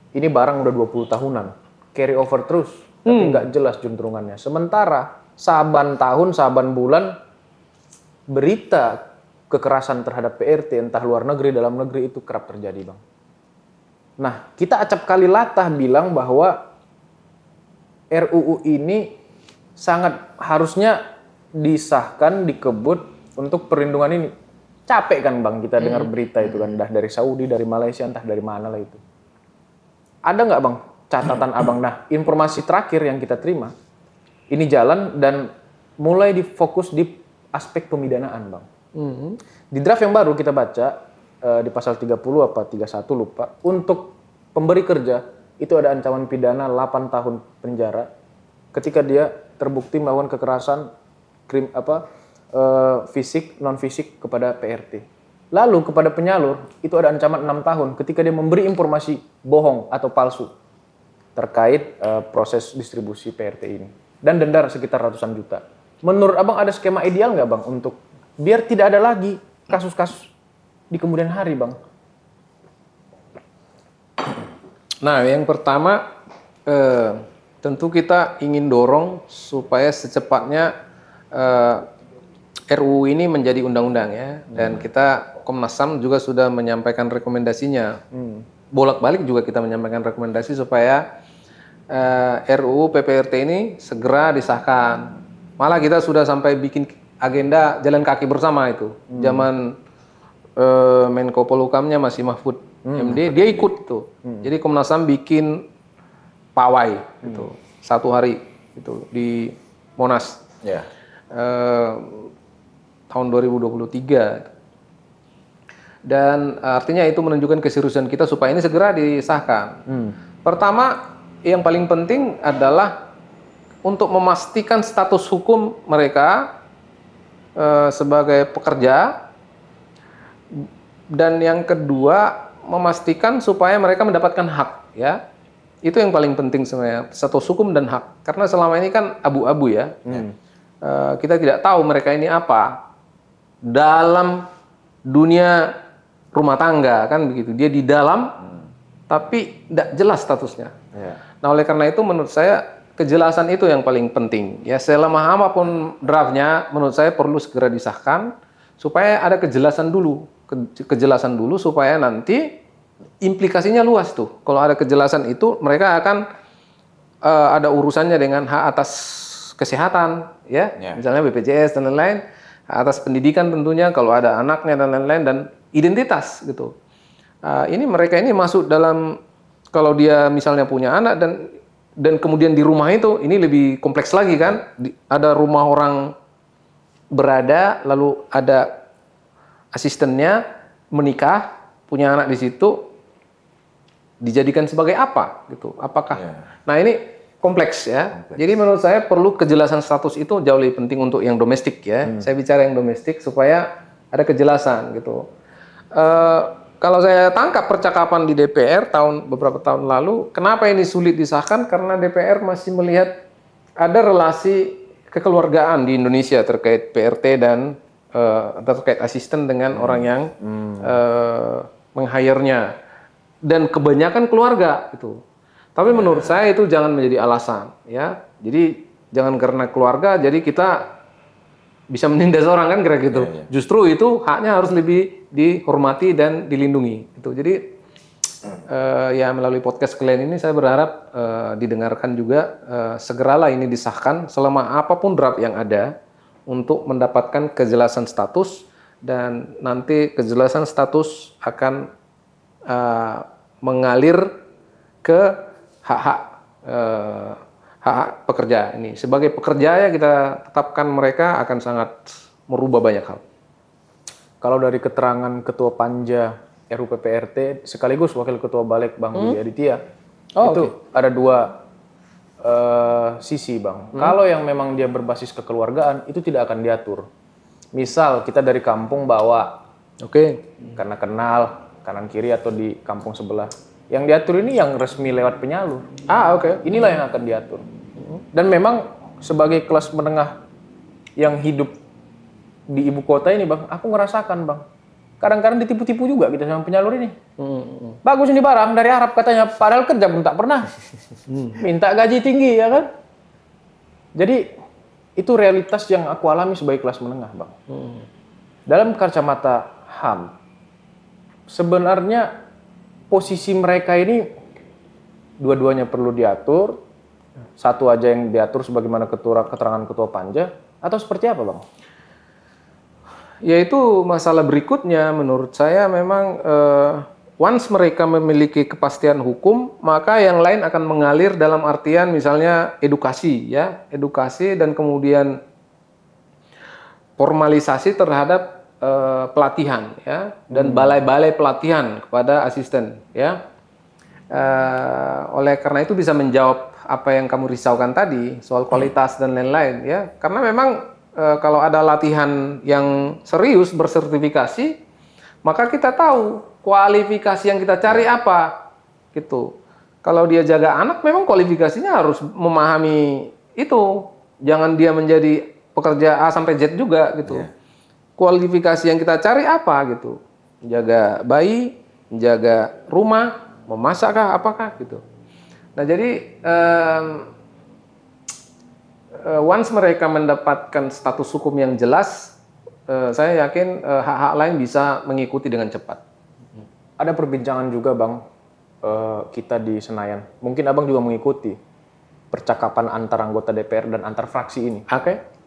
Ini barang udah 20 tahunan. Carry over terus. Tapi nggak jelas juntrungannya. Sementara saban tahun, saban bulan berita kekerasan terhadap PRT entah luar negeri, dalam negeri itu kerap terjadi Bang. Nah, kita acap kali latah bilang bahwa RUU ini sangat harusnya disahkan, dikebut untuk perlindungan ini. Capek kan Bang kita dengar berita itu kan, entah dari Saudi, dari Malaysia, entah dari mana lah itu. Ada nggak Bang catatan Abang? Nah, informasi terakhir yang kita terima, ini jalan dan mulai difokus di aspek pemidanaan Bang. Di draft yang baru kita baca, di pasal 30 apa 31 lupa, untuk pemberi kerja itu ada ancaman pidana 8 tahun penjara ketika dia terbukti melakukan kekerasan fisik non fisik kepada PRT. Lalu kepada penyalur itu ada ancaman 6 tahun ketika dia memberi informasi bohong atau palsu terkait proses distribusi PRT ini, dan denda sekitar ratusan juta. Menurut Abang ada skema ideal nggak Bang untuk biar tidak ada lagi kasus-kasus di kemudian hari Bang? Nah, yang pertama tentu kita ingin dorong supaya secepatnya RUU ini menjadi undang-undang ya, dan kita Komnas HAM juga sudah menyampaikan rekomendasinya. Bolak-balik juga kita menyampaikan rekomendasi supaya RUU PPRT ini segera disahkan. Malah kita sudah sampai bikin agenda jalan kaki bersama itu. Zaman Menko Polhukamnya masih Mahfud MD, dia ikut tuh. Jadi Komnas HAM bikin pawai itu 1 hari itu di Monas. Ya. Tahun 2023. Dan artinya itu menunjukkan keseriusan kita supaya ini segera disahkan. Pertama, yang paling penting adalah untuk memastikan status hukum mereka sebagai pekerja, dan yang kedua memastikan supaya mereka mendapatkan hak ya. Itu yang paling penting sebenarnya, status hukum dan hak. Karena selama ini kan abu-abu ya. Kita tidak tahu mereka ini apa dalam dunia rumah tangga kan begitu. Dia di dalam tapi tidak jelas statusnya. Nah, oleh karena itu menurut saya kejelasan itu yang paling penting. Ya, selemah apapun draftnya menurut saya perlu segera disahkan supaya ada kejelasan dulu. Kejelasan dulu supaya nanti implikasinya luas tuh. Kalau ada kejelasan itu mereka akan ada urusannya dengan hak atas kesehatan ya, misalnya BPJS dan lain-lain, atas pendidikan tentunya kalau ada anaknya dan lain-lain, dan identitas gitu. Ini mereka ini masuk dalam, kalau dia misalnya punya anak dan kemudian di rumah itu, ini lebih kompleks lagi kan, ada rumah orang berada, lalu ada asistennya menikah, punya anak di situ, dijadikan sebagai apa gitu? Apakah? Nah, ini kompleks ya. Jadi menurut saya perlu kejelasan status itu jauh lebih penting untuk yang domestik ya. Saya bicara yang domestik supaya ada kejelasan gitu. Kalau saya tangkap percakapan di DPR beberapa tahun lalu, kenapa ini sulit disahkan? Karena DPR masih melihat ada relasi kekeluargaan di Indonesia terkait PRT dan terkait asisten dengan orang yang meng-hire-nya, dan kebanyakan keluarga itu. Tapi menurut saya itu jangan menjadi alasan ya. Jadi jangan karena keluarga jadi kita bisa menindas orang kan kira gitu. Justru itu haknya harus lebih dihormati dan dilindungi. Itu jadi ya melalui podcast kalian ini saya berharap didengarkan juga, segeralah ini disahkan selama apapun draft yang ada untuk mendapatkan kejelasan status, dan nanti kejelasan status akan mengalir ke hak-hak pekerja ini. Sebagai pekerja ya kita tetapkan mereka akan sangat merubah banyak hal. Kalau dari keterangan Ketua Panja RUU PPRT sekaligus Wakil Ketua Balik Bang Budi Aditya, ada 2 sisi Bang. Kalau yang memang dia berbasis kekeluargaan itu tidak akan diatur. Misal kita dari kampung bawa, Oke. karena kenal kanan kiri atau di kampung sebelah. Yang diatur ini yang resmi lewat penyalur. Oke. Inilah yang akan diatur. Dan memang sebagai kelas menengah yang hidup di ibu kota ini, Bang, aku ngerasakan, Bang. Kadang-kadang ditipu-tipu juga kita sama penyalur ini. Bagus ini barang dari Arab katanya, padahal kerja pun tak pernah. Minta gaji tinggi, ya kan? Jadi itu realitas yang aku alami sebagai kelas menengah, Bang. Dalam kacamata HAM, sebenarnya posisi mereka ini dua-duanya perlu diatur. Satu aja yang diatur sebagaimana keterangan Ketua Panja, atau seperti apa, Bang? Yaitu masalah berikutnya menurut saya memang once mereka memiliki kepastian hukum, maka yang lain akan mengalir dalam artian misalnya edukasi ya, edukasi dan kemudian formalisasi terhadap pelatihan ya dan balai-balai pelatihan kepada asisten ya. Oleh karena itu bisa menjawab apa yang kamu risaukan tadi soal kualitas dan lain-lain ya. Karena memang kalau ada latihan yang serius bersertifikasi, maka kita tahu kualifikasi yang kita cari apa gitu. Kalau dia jaga anak memang kualifikasinya harus memahami itu. Jangan dia menjadi pekerja A sampai Z juga gitu. Kualifikasi yang kita cari apa gitu. Jaga bayi, menjaga rumah, memasakkah apakah gitu. Nah, jadi once mereka mendapatkan status hukum yang jelas, saya yakin hak-hak lain bisa mengikuti dengan cepat. Ada perbincangan juga, Bang, kita di Senayan. Mungkin Abang juga mengikuti percakapan antar anggota DPR dan antar fraksi ini. Oke.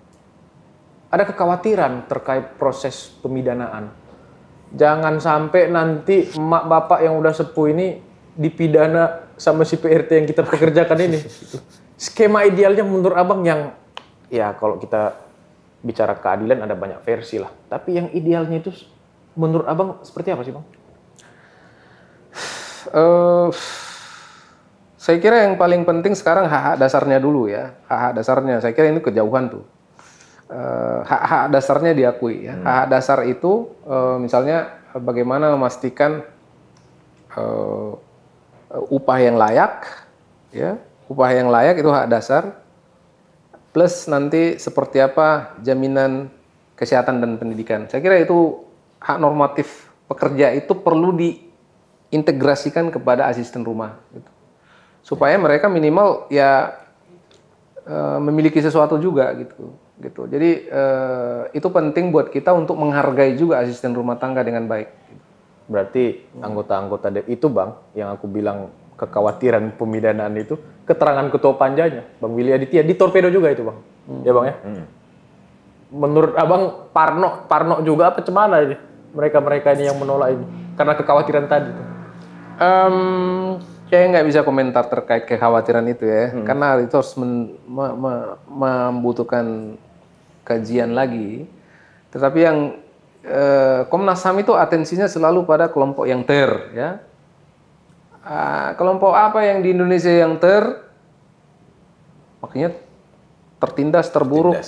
Ada kekhawatiran terkait proses pemidanaan. Jangan sampai nanti emak bapak yang udah sepuh ini dipidana sama si PRT yang kita pekerjakan ini. Skema idealnya menurut Abang yang, ya kalau kita bicara keadilan ada banyak versi lah. Tapi yang idealnya itu menurut Abang seperti apa sih, Bang? Saya kira yang paling penting sekarang hak-hak dasarnya dulu ya. Hak-hak dasarnya, saya kira ini kejauhan tuh. Hak-hak dasarnya diakui ya. Hak-hak dasar itu misalnya bagaimana memastikan upah yang layak ya. Upah yang layak itu hak dasar. Plus nanti seperti apa jaminan kesehatan dan pendidikan. Saya kira itu hak normatif pekerja itu perlu diintegrasikan kepada asisten rumah gitu. Supaya mereka minimal ya memiliki sesuatu juga gitu. Jadi itu penting buat kita untuk menghargai juga asisten rumah tangga dengan baik. Berarti anggota-anggota itu, Bang, yang aku bilang kekhawatiran pemidanaan itu, keterangan Ketua Panjanya, Bang Willy Aditya, ditorpedo juga itu, Bang. Ya, Bang ya? Menurut Abang, Parno juga apa cemana ini? Mereka-mereka ini yang menolak ini karena kekhawatiran tadi. Saya nggak bisa komentar terkait kekhawatiran itu ya, karena itu harus membutuhkan kajian lagi. Tetapi yang Komnas HAM itu atensinya selalu pada kelompok yang ya. Kelompok apa yang di Indonesia yang makanya tertindas, terburuk,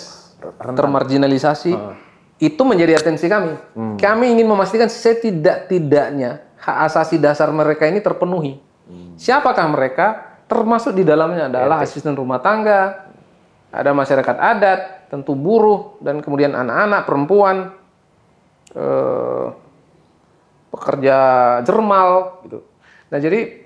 termarginalisasi, itu menjadi atensi kami. Kami ingin memastikan setidak-tidaknya hak asasi dasar mereka ini terpenuhi. Siapakah mereka? Termasuk di dalamnya adalah asisten rumah tangga, ada masyarakat adat, tentu buruh, dan kemudian anak-anak, perempuan, pekerja jermal, gitu. Nah, jadi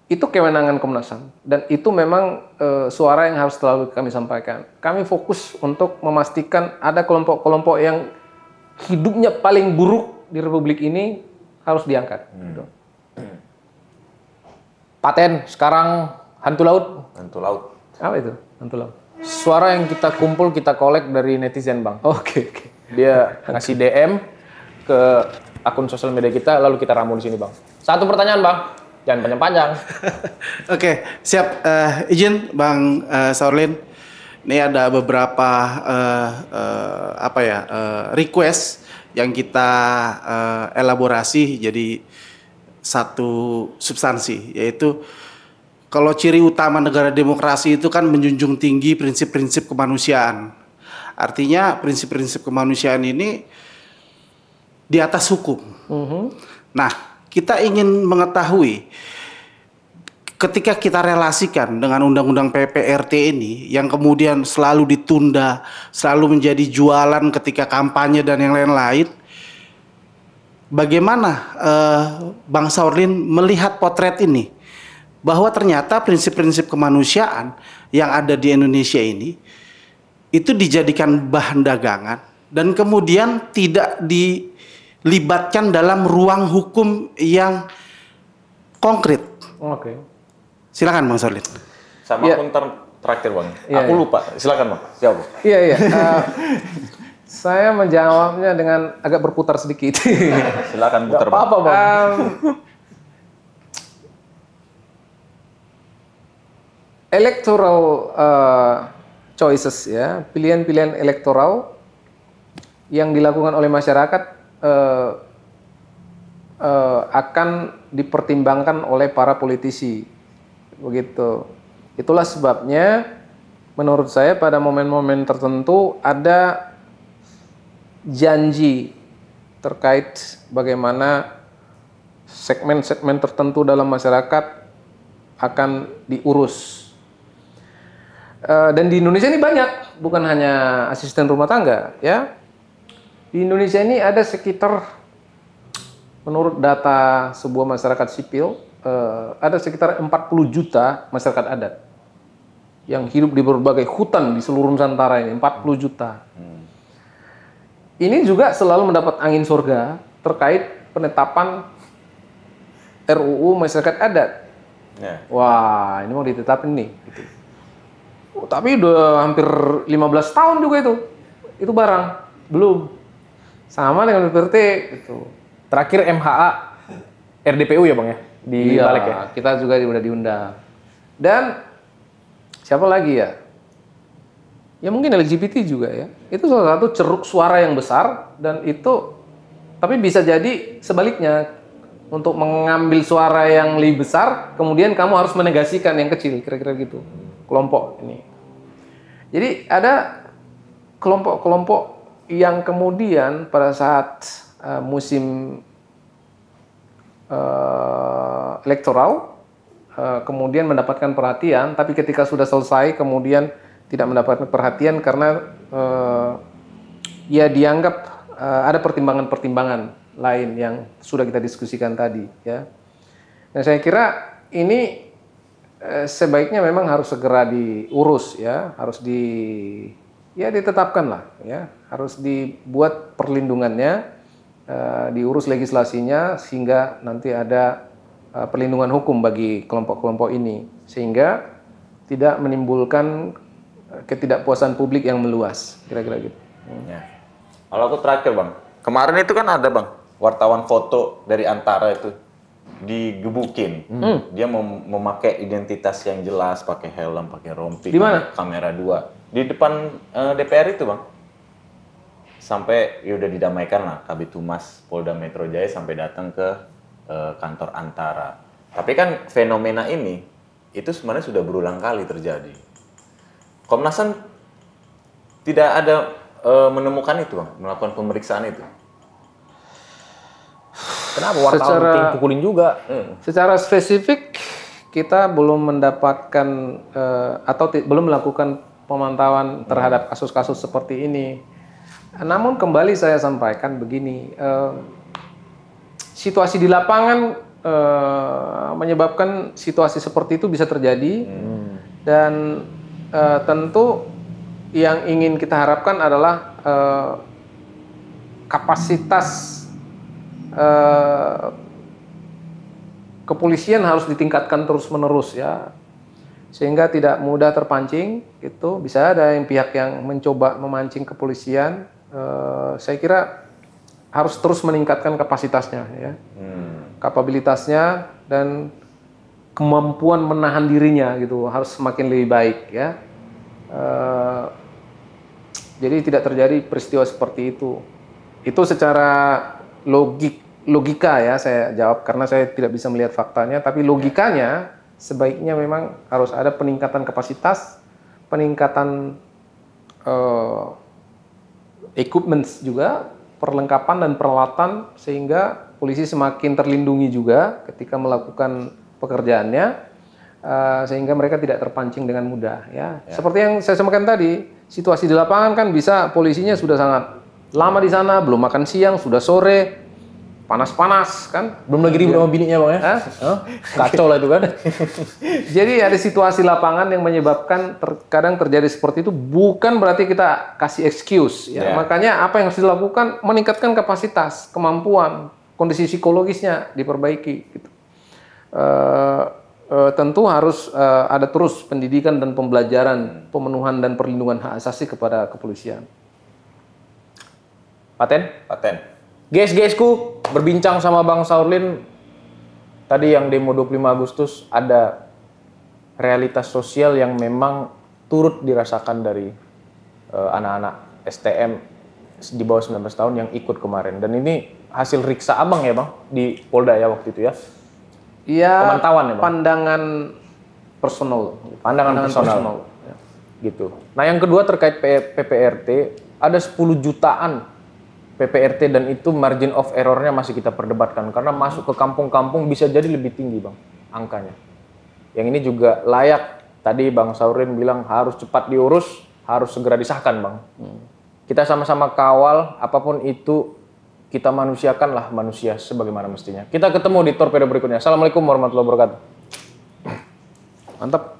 itu kewenangan Komnas HAM dan itu memang suara yang harus selalu kami sampaikan. Kami fokus untuk memastikan ada kelompok-kelompok yang hidupnya paling buruk di Republik ini harus diangkat. Gitu. Paten sekarang hantu laut. Hantu laut. Apa itu hantu laut? Suara yang kita kumpul, kita kolek dari netizen, Bang. Oke. Dia ngasih DM ke akun sosial media kita, lalu kita ramu di sini, Bang. Satu pertanyaan, Bang. Jangan panjang-panjang. Oke, siap. Izin, Bang Saurlin. Ini ada beberapa request yang kita elaborasi jadi satu substansi, yaitu kalau ciri utama negara demokrasi itu kan menjunjung tinggi prinsip-prinsip kemanusiaan. Artinya prinsip-prinsip kemanusiaan ini di atas hukum. Nah, kita ingin mengetahui ketika kita relasikan dengan undang-undang PPRT ini yang kemudian selalu ditunda, selalu menjadi jualan ketika kampanye dan yang lain-lain, bagaimana Bang Saurlin melihat potret ini? Bahwa ternyata prinsip-prinsip kemanusiaan yang ada di Indonesia ini itu dijadikan bahan dagangan dan kemudian tidak dilibatkan dalam ruang hukum yang konkret. Oke. Silakan Bang Saurlin. Sama Ya. pun terakhir Bang. Iya, Aku iya. lupa. Silakan Bang. Siapa? Iya, iya. Saya menjawabnya dengan agak berputar sedikit. Silakan putar Bang. Apa Bang? Electoral choices ya, pilihan-pilihan elektoral yang dilakukan oleh masyarakat akan dipertimbangkan oleh para politisi, begitu. Itulah sebabnya menurut saya pada momen-momen tertentu ada janji terkait bagaimana segmen-segmen tertentu dalam masyarakat akan diurus. Dan di Indonesia ini banyak, bukan hanya asisten rumah tangga, ya. Di Indonesia ini ada sekitar, menurut data sebuah masyarakat sipil, ada sekitar 40 juta masyarakat adat yang hidup di berbagai hutan di seluruh Nusantara ini, 40 juta. Ini juga selalu mendapat angin surga terkait penetapan RUU masyarakat adat. Ya. Wah, ini mau ditetapin nih. Gitu. Oh, tapi udah hampir 15 tahun juga itu barang belum. Sama dengan PPRT gitu. Terakhir MHA RDPU ya Bang ya? Di Iya, balik ya? kita juga udah diundang. Dan siapa lagi ya? Ya mungkin LGBT juga ya. Itu salah satu ceruk suara yang besar dan itu, tapi bisa jadi sebaliknya. Untuk mengambil suara yang lebih besar, kemudian kamu harus menegasikan yang kecil, kira-kira gitu. Kelompok ini. Jadi ada kelompok-kelompok yang kemudian pada saat musim elektoral kemudian mendapatkan perhatian, tapi ketika sudah selesai kemudian tidak mendapatkan perhatian karena ya dianggap ada pertimbangan-pertimbangan lain yang sudah kita diskusikan tadi, ya. Nah, saya kira ini sebaiknya memang harus segera diurus, ya, harus ditetapkan lah, ya, harus dibuat perlindungannya, diurus legislasinya sehingga nanti ada perlindungan hukum bagi kelompok-kelompok ini sehingga tidak menimbulkan ketidakpuasan publik yang meluas, kira-kira gitu. Ya. Kalau aku terakhir Bang, kemarin itu kan ada Bang, wartawan foto dari Antara itu digebukin. Dia memakai identitas yang jelas, pakai helm, pakai rompi, Di mana? kamera 2 di depan DPR itu Bang. Sampai ya udah didamaikan lah Kabid Humas Polda Metro Jaya sampai datang ke kantor Antara. Tapi kan fenomena ini itu sebenarnya sudah berulang kali terjadi. Komnas HAM tidak ada menemukan itu Bang, melakukan pemeriksaan itu. Kenapa wartawan pukulin juga? Secara spesifik kita belum mendapatkan atau belum melakukan pemantauan terhadap kasus-kasus seperti ini. Namun kembali saya sampaikan begini, situasi di lapangan menyebabkan situasi seperti itu bisa terjadi dan tentu yang ingin kita harapkan adalah kapasitas kepolisian harus ditingkatkan terus-menerus, ya, sehingga tidak mudah terpancing. Itu bisa ada yang pihak yang mencoba memancing kepolisian. Saya kira harus terus meningkatkan kapasitasnya, ya, kapabilitasnya dan kemampuan menahan dirinya gitu harus semakin lebih baik, ya. Jadi tidak terjadi peristiwa seperti itu. Itu secara logika ya saya jawab karena saya tidak bisa melihat faktanya, tapi logikanya sebaiknya memang harus ada peningkatan kapasitas, peningkatan equipments juga, perlengkapan dan peralatan sehingga polisi semakin terlindungi juga ketika melakukan pekerjaannya, sehingga mereka tidak terpancing dengan mudah. Ya. Seperti yang saya sampaikan tadi, situasi di lapangan kan bisa polisinya sudah sangat lama di sana, belum makan siang, sudah sore, panas-panas kan, Belum lagi ribut sama bininya bang ya? Hah? Kacau lah itu kan. Jadi ada situasi lapangan yang menyebabkan kadang terjadi seperti itu, bukan berarti kita kasih excuse. Ya. Makanya apa yang harus dilakukan, meningkatkan kapasitas, kemampuan, kondisi psikologisnya diperbaiki. Gitu. Tentu harus ada terus pendidikan dan pembelajaran, pemenuhan dan perlindungan hak asasi kepada kepolisian. Paten. Guys-guysku, berbincang sama Bang Saurlin, tadi yang demo 25 Agustus ada realitas sosial yang memang turut dirasakan dari anak-anak STM di bawah 19 tahun yang ikut kemarin. Dan ini hasil riksa abang ya bang, di Polda ya waktu itu ya? Iya, Pemantauan ya bang? pandangan personal. Pandangan personal. Gitu. Nah yang kedua terkait PPRT, ada 10 jutaan PPRT dan itu margin of error-nya masih kita perdebatkan karena masuk ke kampung-kampung bisa jadi lebih tinggi bang angkanya. Yang ini juga layak, tadi Bang Saurlin bilang harus cepat diurus, harus segera disahkan bang. Kita sama-sama kawal, apapun itu kita manusiakanlah manusia sebagaimana mestinya. Kita ketemu di torpedo berikutnya. Assalamualaikum warahmatullahi wabarakatuh. Mantap.